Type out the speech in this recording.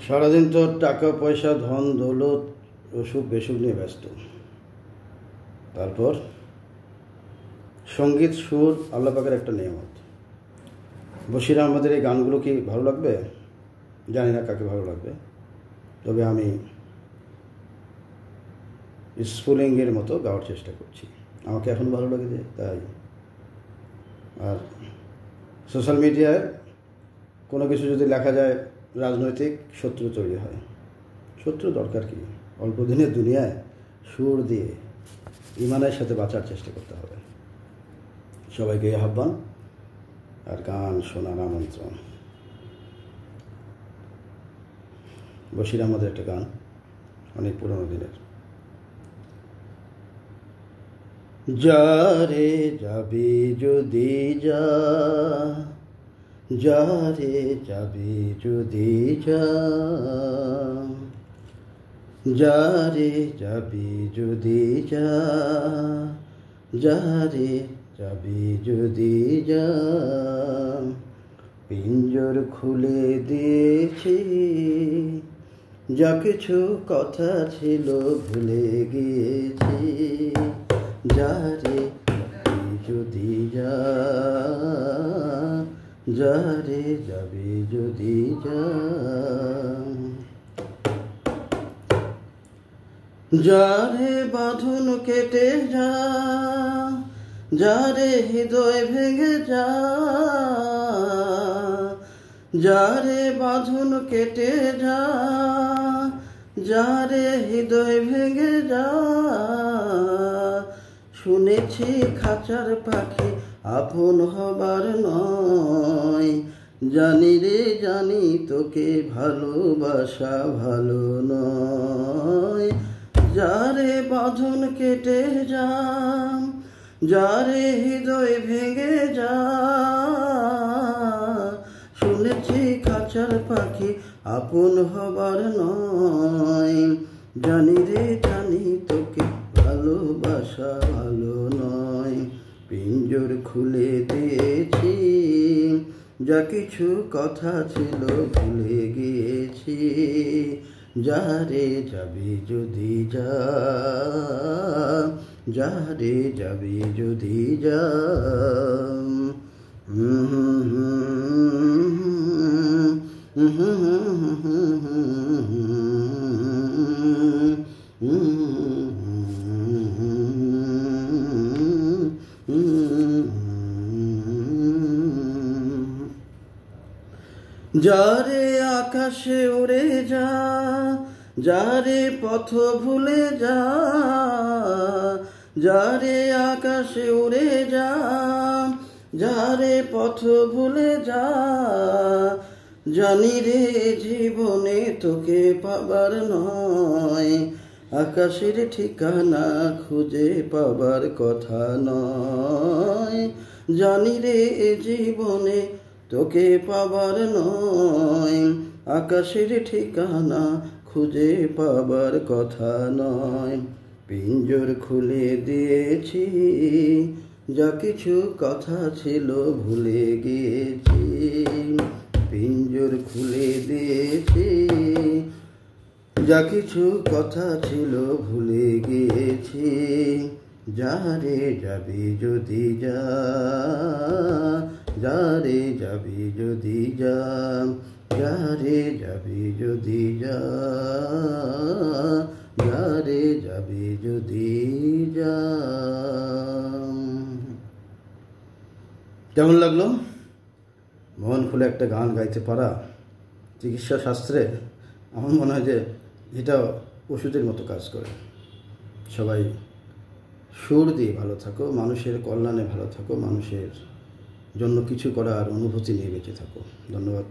সারাদিন তো টাকা পয়সা ধন দৌলত অসুখ বেসুখ নিয়ে ব্যস্ত। তারপর সঙ্গীত সুর আল্লাহ পাকের একটা নিয়ামত। বশির আহমদের এই গানগুলো কি ভালো লাগবে জানি না, কাকে ভালো লাগবে, তবে আমি স্ফুলিঙ্গের মতো গাওয়ার চেষ্টা করছি। আমাকে এখন ভালো লাগে যে তাই। আর সোশ্যাল মিডিয়ায় কোনো কিছু যদি লেখা যায় রাজনৈতিক শত্রু তৈরি হয়। শত্রু দরকার কি? অল্প দিনের দুনিয়ায় সুর দিয়ে ইমানের সাথে বাঁচার চেষ্টা করতে হবে। সবাইকে আহ্বান আর গান শোনার আমন্ত্রণ। বশির আহমদের একটা গান, অনেক পুরনো দিনের। যা রে যাবি যদি যা, যা রে যাবি যদি যা, যা রে যাবি যদি যা, যা রে যাবি যদি যা। পিঞ্জর খুলে দিয়েছি, যা কিছু কথা ছিল ভুলে গিয়েছি। যা রে যাবি যদি যা, যা রে যাবি যদি যা। যা রে বাঁধন কেটে যা, যা রে হৃদয় ভেঙে যা, যা রে বাঁধন কেটে যা, যা রে হৃদয় ভেঙে যা। শুনেছি খাঁচার পাখি আপন হবার নয়, জানি রে জানি তোকে ভালোবাসা ভালো নয়। যা রে বাঁধন কেটে যা, যা রে হৃদয় ভেঙে যা। শুনেছি খাঁচার পাখি আপন হবার নয়, জানি রে জানি তোকে ভালোবাসা ভালো নয়। পিঞ্জর খুলে দিয়েছি, যা কিছু কথা ছিল ভুলে গিয়েছি। যা রে যাবি যদি যা, যা রে যাবি যদি যা। যা রে আকাশে উড়ে যা, যা রে পথ ভুলে যা, যা রে আকাশে উড়ে যা, যা রে পথ ভুলে যা। জানি রে জীবনে তোকে পাবার নয়, আকাশের ঠিকানা খুঁজে পাবার কথা নয়। জানি রে জীবনে তোকে পাবার নয়, আকাশের ঠিকানা খুঁজে পাবার কথা নয়। পিঞ্জর খুলে দিয়েছি, যা কিছু কথা ছিল ভুলে গিয়েছি। পিঞ্জর খুলে দিয়েছি, যা কিছু কথা ছিল ভুলে গিয়েছি। যা রে যাবি যদি যা, যা রে যাবি যদি যা, যা রে যাবি যদি যা, যা রে যাবি যদি যা। কেমন লাগলো? মন খুলে একটা গান গাইতে পারা চিকিৎসা শাস্ত্রে আমার মনে হয় যে এটা ওষুধের মতো কাজ করে। সবাই সুর দিয়ে ভালো থাকো, মানুষের কল্যাণে ভালো থাকো, মানুষের জন্য কিছু করার অনুভূতি নিয়ে বেঁচে থাকো। ধন্যবাদ।